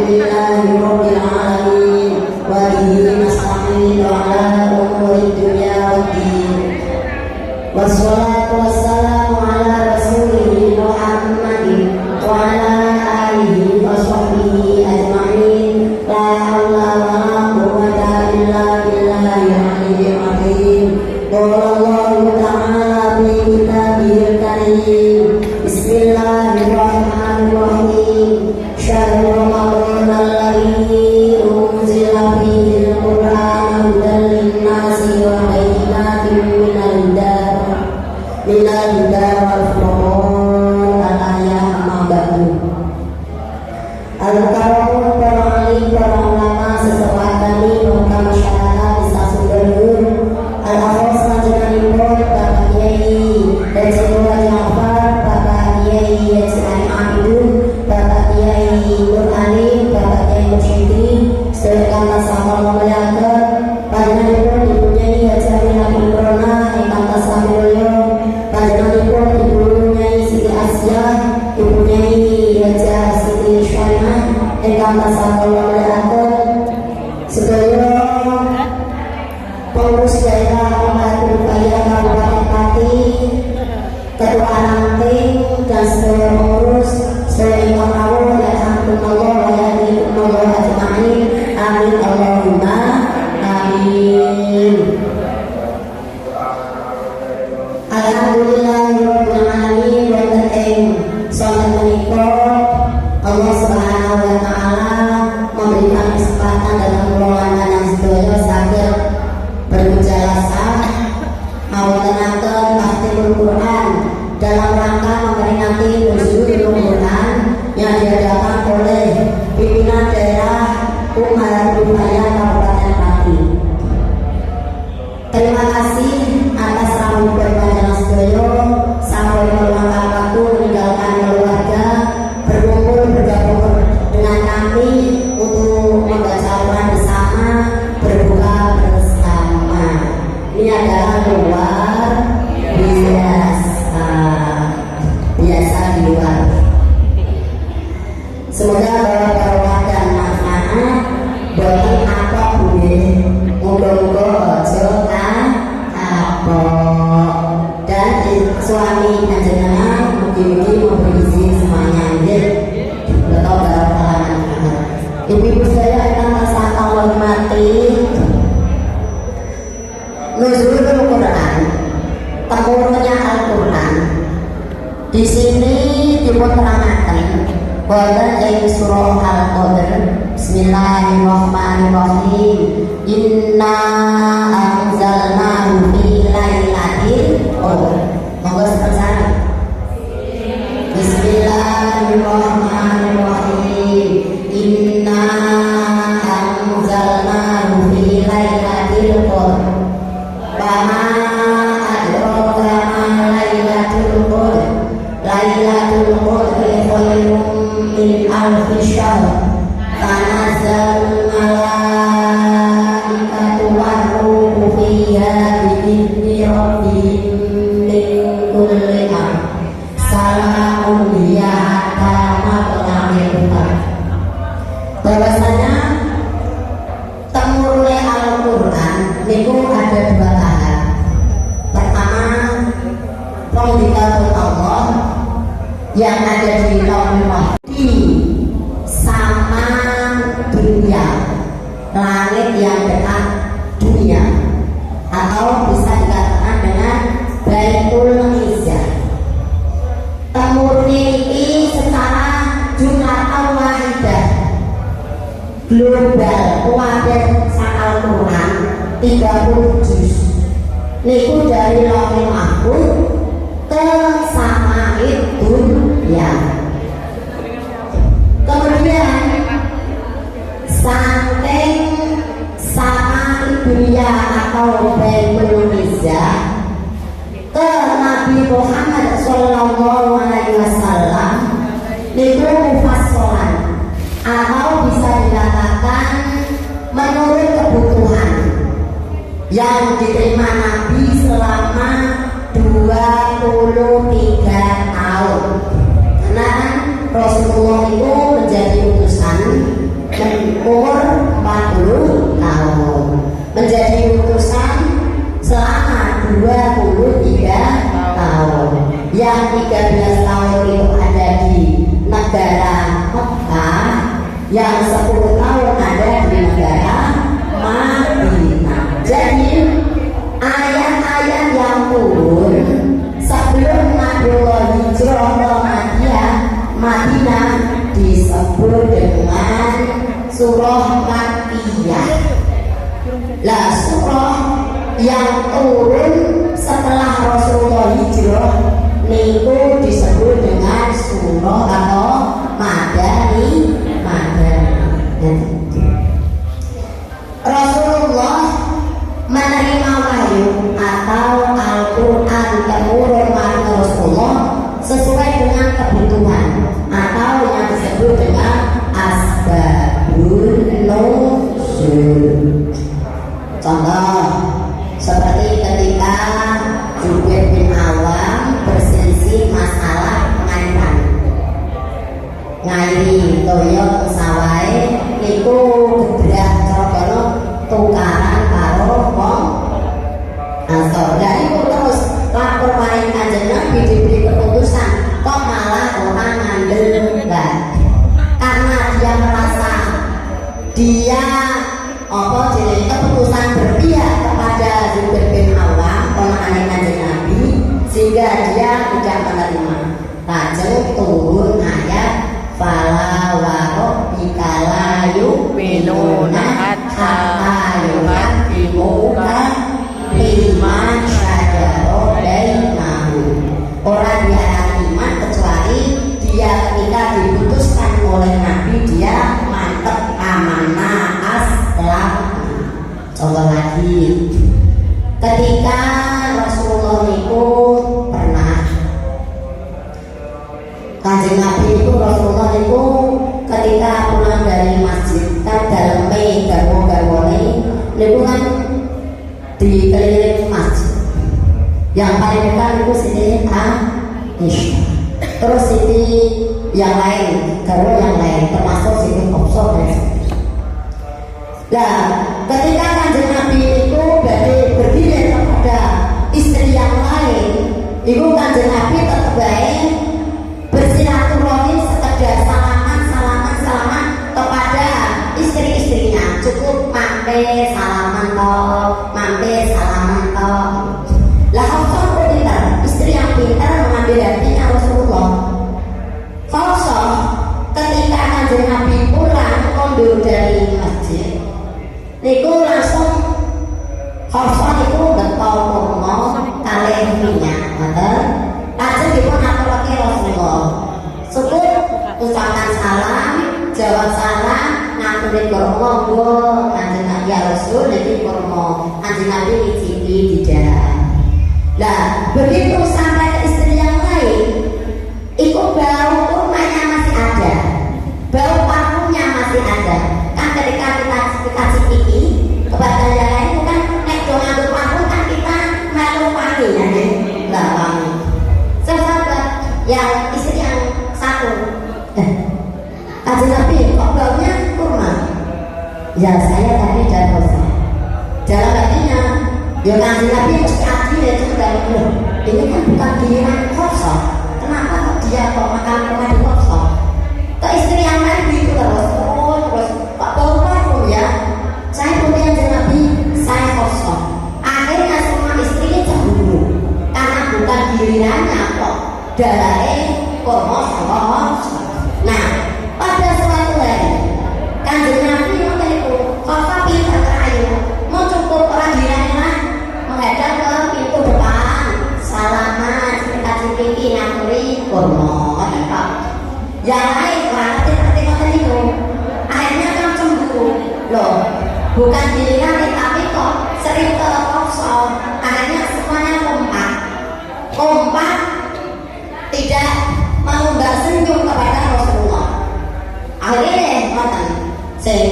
Alhamdulillahirobbilalamin. Wa bihi nasta'in ala umuri dunya waddin. Wassalatu wassalamu ala rasulih Muhammadin wa ala alihi wa sahbihi ajma'in. La haula wa la quwwata illa billahil aliyyil azim. Wallahu ta'ala fi kitabihil karim. Bismillahirrahmanirrahim. Syahrul Ramadan alladzi unzila fihil Qur'an hudan linnasi wa bayyinatin minal huda wal furqan. Al-ayah amma ba'du. Al-karamun para alim, para ulama sesepuh kami, muka masyarakat di stasiun Bernur, al-akhos majenanipun Bapak Kiai dan Sekolah Jafar, Bapak Kiai Yesai Abidun, Bapak Kiai Nur Alim, Bapak Kiai Mursyidi, sedangkan masyarakat memuliakan panjenenganipun dipunyai Hajarina Imrona ingkang tasamulya, panjenenganipun dipunyai Siti Asya, dipunyai Hajar Siti Syana ingkang tasamulya memuliakan sedaya pengurus daerah Kabupaten Rupaya Kabupaten Pati, ketua ranting dan sedaya pengurus sedaya ingkang rawuh yarhamkumullah wa yahdikumullah ajma'in. Amin Allahumma amin. Alhamdulillahirabbil alamin. Wonten ing salat menika Allah Subhanahu wa taala memberikan kesempatan dalam kula lan sedaya saged bermujalasah mawatenaken tahfidul Quran dalam rangka memperingati nuzulul Quran yang diadakan oleh pimpinan daerah Umat Rupaya Kabupaten Pati. Terima kasih atas rambu berpanjangan sedaya sampai meluangkan waktu meninggalkan keluarga berkumpul bergabung dengan kami untuk membaca Quran bersama, berbuka bersama. Ini adalah luar biasa, biasa di luar. Semoga barokah dan manfaat. Boten apa bune, muga-muga aja kapok. Dan suami panjenengan mugi-mugi memberi izin semuanya nggih. Betul barokah. Ibu-ibu saya ingkang tansah kula hormati, nuzulul Quran, temurunnya Al-Quran. Di sini diputerangkan wonten ing surah Al-Qadr. Bismillahirrahmanirrahim. Inna anzalnahu fi lailatul qadr. Monggo sepenuhnya. Bismillahirrahmanirrahim. Inna anzalnahu fi lailatul qadr. Wa adraka ma lailatul qadr. Lailatul qadri khairun min alfi syahr. Tanazzalul malaikatu war-ruhu fiha bi'izni rabbihim min kulli amr. Salamun hiya hatta matla'il fajr. Bahwasanya temurune Al-Quran niku ada dua tahap. Pertama, pengdikatul Allah yang ada di Lauhul Mahfuz sama dunia, langit yang dekat dunia, atau bisa dikatakan dengan Baitul Izzah. Temurune ini secara jumlah wahidah global kuwatir sakal Quran 30 juz. Niku dari Lauhul Mahfuz ke Sama'id Dunya. Kemudian saking Sama'id Dunya atau Baitul Izzah ke Nabi Muhammad sallallahu alaihi wasallam niku mufassalan, atau bisa dikatakan menurut kebutuhan yang diterima Nabi selama 23 tahun. Karena Rasulullah itu menjadi utusan yang 10 tahun ada di negara Madinah. Jadi ayat-ayat yang turun sebelum Nabiullah hijrah ke Madinah disebut dengan surah Makkiyah. Lah surah yang turun setelah Rasulullah hijrah niku disebut dengan surah atau Madani. Rasulullah menerima wahyu atau Al-Quran temurun dari Rasulullah sesuai dengan kebutuhan atau yang disebut dengan asbabun nuzul. Contoh seperti ketika Zubair bin Awam berselisih masalah pengairan, ngairi toyo sawai niku gedrah cara tukaran karo wong Ansor. Lah iku terus lapor maring Kanjeng Nabi diberi keputusan kok malah orang ngandel. Lah karena dia merasa dia keputusan berpihak kepada Zubair bin Awam ponakan Kanjeng Nabi sehingga dia tidak menerima. Lajeng turun ayat fala wa rabbika la yu'minuna hatta yuhaqqimuka fima syajara bainahum. Orang dia akan iman kecuali dia ketika diputuskan oleh Nabi dia mantep amanah aslam. Contoh lagi ketika Rasulullah itu pernah Kanjeng Nabi itu Rasulullah itu ketika pulang dari masjid kan daleme garwo-garwone niku kan dikelilingi masjid. Yang paling dekat itu Siti Aisyah. Terus Siti yang lain, garwo yang lain termasuk Siti Hafsah dan seterusnya. Nah, ketika Kanjeng Nabi itu berdiri kepada istri yang lain, itu Kanjeng Nabi tetap baik bersilaturahim sekedar salaman kepada istri-istrinya. Cukup mampir salaman toh. Lah Hafsah pintar, istri yang pintar mengambil hatinya Rasulullah. Hafsah ketika Kanjeng Nabi pulang mundur dari masjid niku langsung Hafsah niku getol kurma kalih minyak ngoten. Lajeng dipun aturake Rasulullah. Syukur ucapan salam, jawab salam, ngaturi kurma monggo Kanjeng Nabi Rasul niki kurma. Kanjeng Nabi ngicipi tidak. Lah begitu sampai ke istri yang lain, itu bau kurmanya masih ada, bau parfumnya masih ada. Kan ketika kita dikasih iki kepada yang lain itu kan nek do nganggo parfum kan kita melu wangi ya nih. Lah wangi. Sahabat yang istri yang satu, Kanjeng Nabi kok baunya kurma? Ya saya tadi dan Hafsah. Dalam hatinya, ya Kanjeng Nabi mesti adil ya juga. Ini kan bukan giliran Hafsah. Kenapa kok dia kok makan kurma di Hafsah? Ke istri yang lain begitu terus Pak bau parfum ya. Saya punya Kanjeng Nabi, saya Hafsah. Akhirnya semua istrinya cemburu karena bukan gilirannya kok dalare kurma sama Hafsah. Nah, pada suatu hari Kanjeng Nabi itu Hafsah pintar terayu mau cukup orang gilirannya menghadap ke pintu depan salaman kita cipiki ngaturi kurma yang lain ngerti itu akhirnya kan cemburu loh, bukan giliran tapi kok sering ke Hafsah. Akhirnya semuanya kompak tidak mengundang senyum kepada Rasulullah. Akhirnya ngoten sing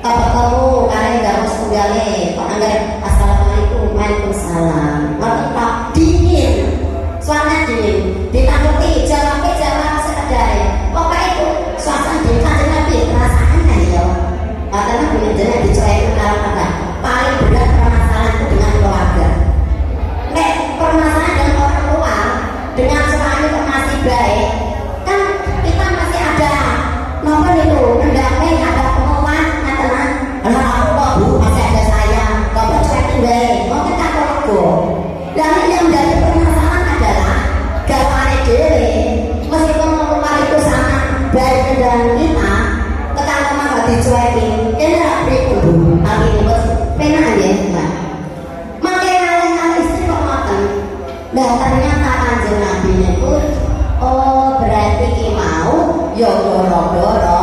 ketemu kalian harus tunggale kok anggar assalamualaikum waalaikumsalam ngoten Pak dingin suasana dingin ditakuti jawab sekedar pokoknya itu suasana dingin. Kanjeng Nabi perasaannya ya karena punya jenis dicerai kalau kata paling berat permasalahan itu dengan keluarga. Permasalahan dengan orang tua dengan suami itu masih baik kan kita masih ada nomor itu dicuekin kena pripun akhirnya penak ya nah makanya istri kok makan nah ternyata Kanjeng Nabi itu oh berarti ki mau ya doro-doro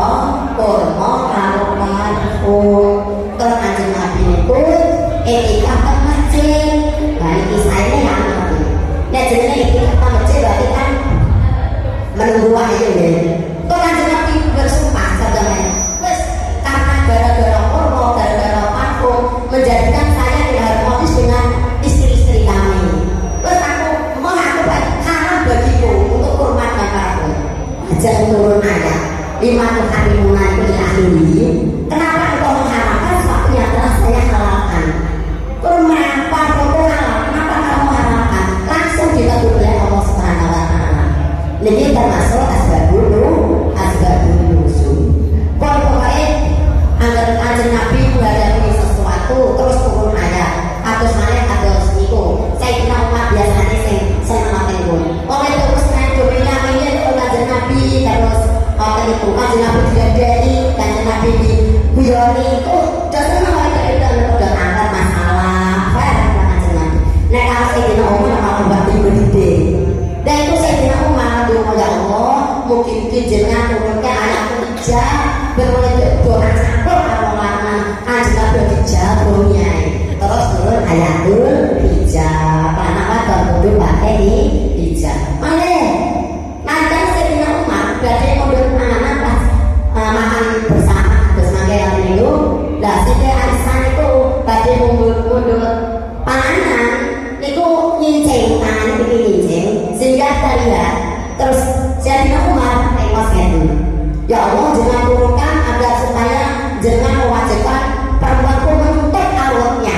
kurma karo parfum terus Kanjeng Nabi itu etika ke masjid nah ini kisahnya ya nah jenenge etika ke masjid berarti kan menunggu aja ya kok Kanjeng Nabi bersumpah katanya wes karena gara-gara kurma gara-gara parfum menjadikan saya tidak harmonis dengan istri-istri kami terus aku mengatakan haram bagiku untuk kurma dan parfum jangan turun ayat 5 hari mulai ini kenapa engkau mengharamkan sesuatu yang telah saya halalkan kurma parfum itu halal kenapa kamu haramkan langsung ditegur oleh Allah Subhanahu wa Ta'ala ini termasuk asbabun nuzul pokoknya agar Kanjeng Nabi menghadapi sesuatu terus turun ayat atau saya atau itu saya kira umat biasanya saya melakukan itu oleh terus naik dunia ini Kanjeng Nabi terus waktu itu Kanjeng Nabi digadai Kanjeng Nabi dibuyoni itu dasarnya mereka itu udah angkat masalah fair Kanjeng Nabi nah kalau saya kira umum nama obat di gede dan itu saya kira umum ya Allah mungkin jenengan turunkan ayat kerja bermulai doa campur kalau lama Kanjeng Nabi dijabungnya terus turun ayatul hijab karena apa kudu pakai hijab mana nanti saya kira umum berarti mundur anak pas makan bersama terus mangga yang itu lah sih arisan itu berarti mundur panganan itu nyinceng tangan itu nyinceng sehingga terlihat terus jadi Umar tengok itu ya Allah jangan turunkan agar supaya jangan mewajibkan perempuan itu menutup auratnya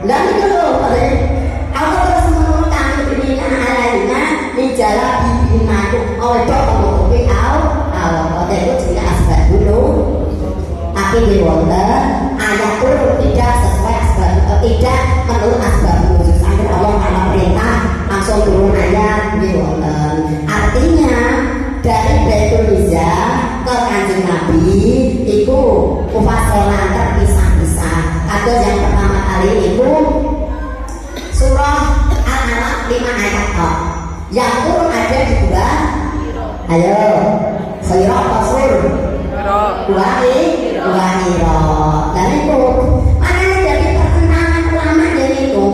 dan itu loh Allah terus menurunkan dirinya alainya menjala bibina itu oleh dokter menutupi aurat itu juga asbab dulu tapi di wonder ayat itu tidak sesuai asbab tidak menurut asbab dulu sampai Allah karena perintah langsung turun ayat di wonder artinya dari Baitul Izzah ke Kanjeng Nabi itu mufasalan terpisah-pisah atau yang pertama kali itu surah Al-Alaq 5 ayat kok yang turun ada di bulan ayo Khairah Rasul dua hiro dan itu makanya dari pertentangan ulama dari itu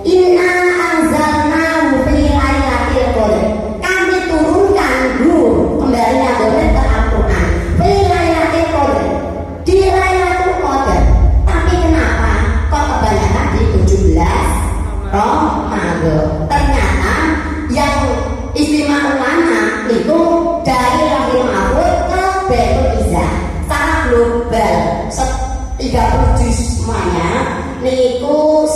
inna anzalnahu fi lailatul qadar kami turunkan dulu kembalinya boleh ke Al-Quran fi lailatul qadar di lailatul qadar tapi kenapa kok kebanyakan di 17 Ramadan ternyata yang istimewa ulama itu dari Lauhul Mahfuz ke Baitul Izzah secara global 30 juz semuanya niku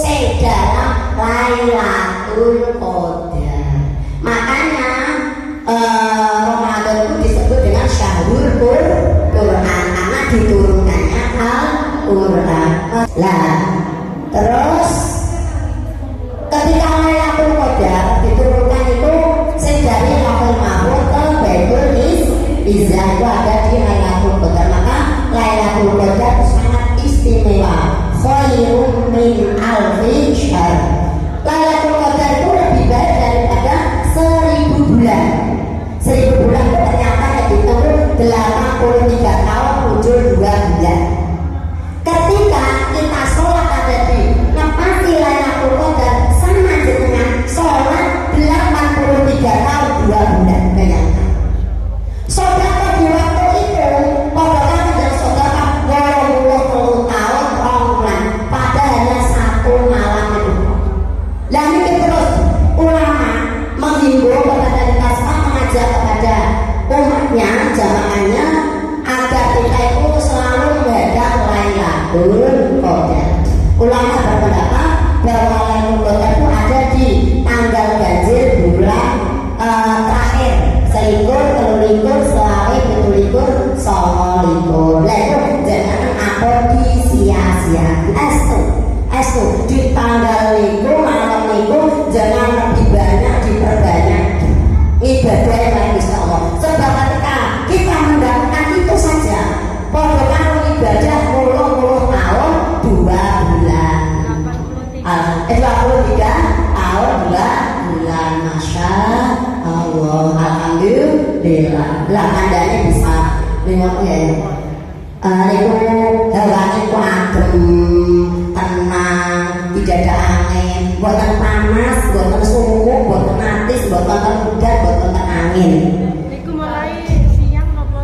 dalam Lailatul Qadar makanya Ramadan itu disebut dengan Syahrul Quran karena diturunkannya Al-Quran lah terus ketika Lailatul Qadar diturunkan itu dari Lauhul Mahfuz ke Baitul Izzah itu ada di Lailatul Qadar maka Lailatul Qadar sangat istimewa khairun min alfi syahr Lailatul Qadar itu lebih baik daripada 1000 bulan 1000 bulan itu ternyata dihitung 83 tahun muncul 2 bulan ketika kita sholat ada di ngepasi Lailatul Qadar sama dengan sholat 83 tahun 2 bulan bayangkan saudara di waktu itu padahal dan saudara 20 tahun bulan pada hanya 1 malam itu dan ini terus ulama menghimbau kepada kita semua mengajak kepada umatnya jamaahnya agar kita itu selalu menghadap Lailatul Qadar ulama berpendapat bahwa Lailatul Qadar itu ada di tanggal ganjil bulan terakhir selikur, telulikur, selawe, betulikur, songolikur lah itu jangan apa di sia-sia estu di tanggal likur malam likur jangan lebih banyak diperbanyak ibadah yang lain insya Allah sebab ketika kita mendapatkan itu saja pada kalau ibadah jendela. Lah kandangnya bisa nengok ya. Niku hawanya ku adem, tenang, tidak ada angin, buatan panas, buatan suhu, buatan atis, buatan udan, buatan angin. Niku mulai siang nopo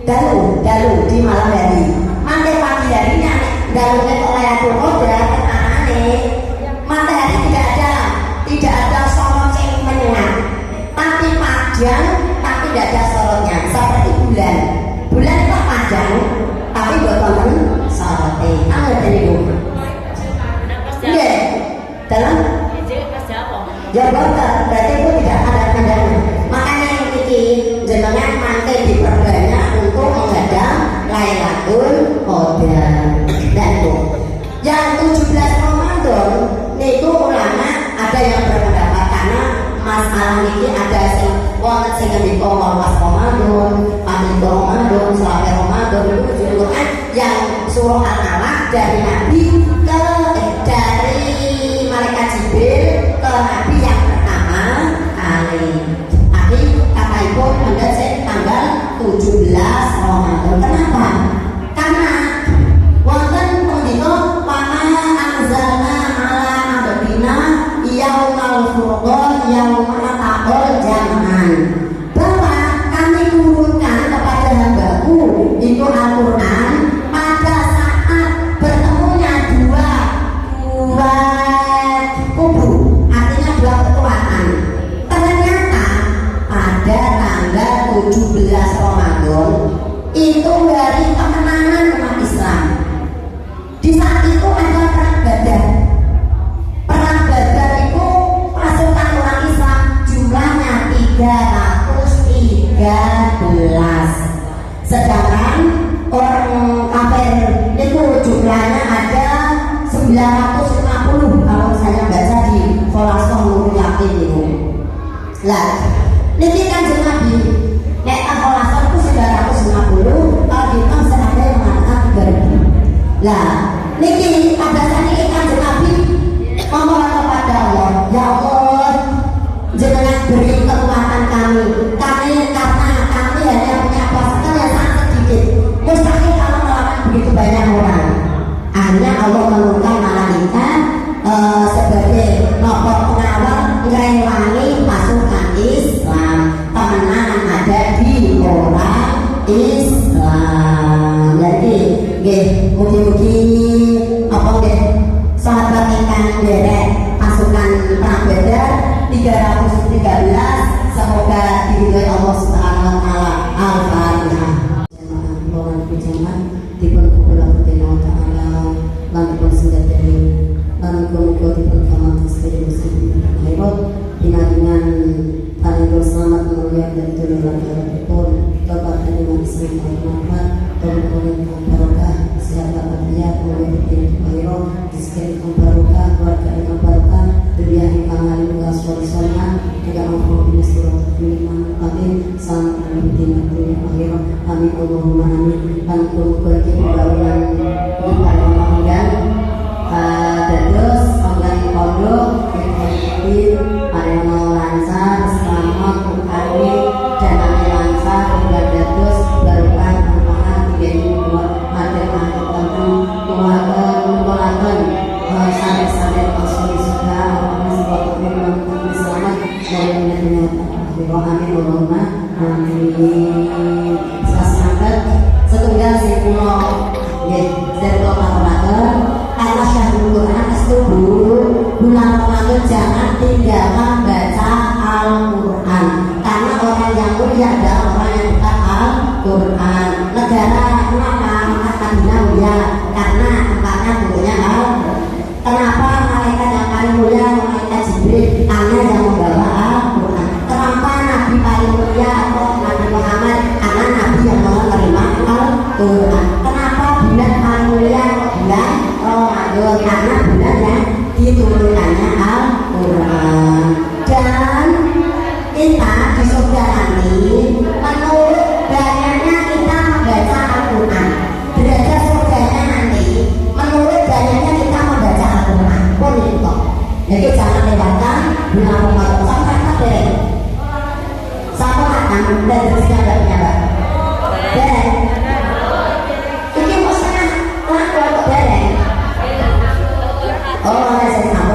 Dalu di malam hari. Mantai pagi harinya dalunya oleh Abu Qadar tenangane. Matahari tidak ada sorot yang menyala, tapi panjang, tapi tidak ada sorotnya seperti bulan. Bulan itu panjang, tapi bukan sorotnya. Apa tadi bu? Iya, dalam jabatan berarti itu tidak ada tandanya. Makanya yang ini jenengan mantai diperbanyak untuk menghadang Lailatul Qadar. Dan itu yang 17 Ramadan niku ulama ada yang berpendapat karena masalah ini ada sing wonten sing ngendika was Ramadan, pamit Ramadan, selama Ramadan itu Quran yang surah Al-Alaq dari Nabi dari malaikat Jibril ke Nabi yang pertama kali. Tapi kata ibu mendapat saya tanggal 17 Ramadan. Kenapa? Karena wonten ngendika pana anzalna ala abdina yaumal furqan yaumana taqul jam'an. Bahwa kami turunkan kepada hambaku itu Al-Quran pada saat bertemunya dua kubu, artinya dua kekuatan. Ternyata pada tanggal 17 Ramadan itu hari kemenangan umat Islam. Di saat itu ada perang Badar. Perang Badar itu pasukan orang Islam jumlahnya 313. Sedangkan orang kafir itu jumlahnya ada 950 kalau saya baca di Kholasah Nurul Yakin itu. Lah, niki Kanjeng Nabi nek Kholasah itu 950, kalau di Imam ada yang mengatakan 3000. Lah, niki pada saat ini Kanjeng Nabi memohon kepada Allah, ya Allah, jangan beri kekuatan kami karena kami hanya punya pasukan yang sangat sedikit. Mustahil kalau melawan begitu banyak orang. Akhirnya Allah menurunkan malaikat sebagai nopo pengawal ngrewangi pasukan Islam. Kemenangan ada di orang Islam. Jadi, nggih, mugi-mugi apa nggih sahabat ingkang derek pasukan perang Badar 313 semoga diridhoi Allah Subhanahu wa taala. Al-Fatihah. Jemaah berjamaah dipun kula Allah taala lan dipun singgadani lan muga-muga dipun kamangke sedherek akhirat dengan paling selamat mulia dan dunia akhirat pun Bapak dengan Islam bermanfaat dan memberikan barokah sehat walafiat mulia dan akhirat disekalian barokah keluarga dengan barokah dunia yang kami soleh-solehan juga menghormati surat firman amin salam dunia akhirat amin Allahumma amin. Dan untuk pergaulan kita yang dan terus online pondok ada yang mau lancar selamat berkali dan nanti lancar ibadah terus barokah manfaat tiga buat ada tentu keluarga sampai masuk surga sebuah kebaikan selamat dari dunia akhirat amin Allahumma amin. Selamat setunggal sekulo dari Ramadan karena syahrul Quran itu bulan Ramadan jangan tinggalkan baca Al-Quran karena orang yang mulia adalah orang yang dekat Al-Quran. Negara kenapa Madinah mulia? Karena tempatnya punya Al-Quran. Kenapa malaikat yang paling mulia malaikat Jibril? Karena yang membawa Al-Quran. Kenapa Nabi paling mulia atau Nabi Muhammad? Karena Nabi yang menerima Al-Quran. Kenapa bulan paling mulia bulan Ramadan? Karena bulan yang diturunkannya Al-Quran. Dan kita di surga nanti menurut banyaknya kita membaca Al-Quran. Derajat surganya nanti menurut banyaknya kita membaca Al-Quran. Pun itu. Jadi jangan lewatkan bulan Ramadan sampai akhir. Sampai akan Oh, SMA.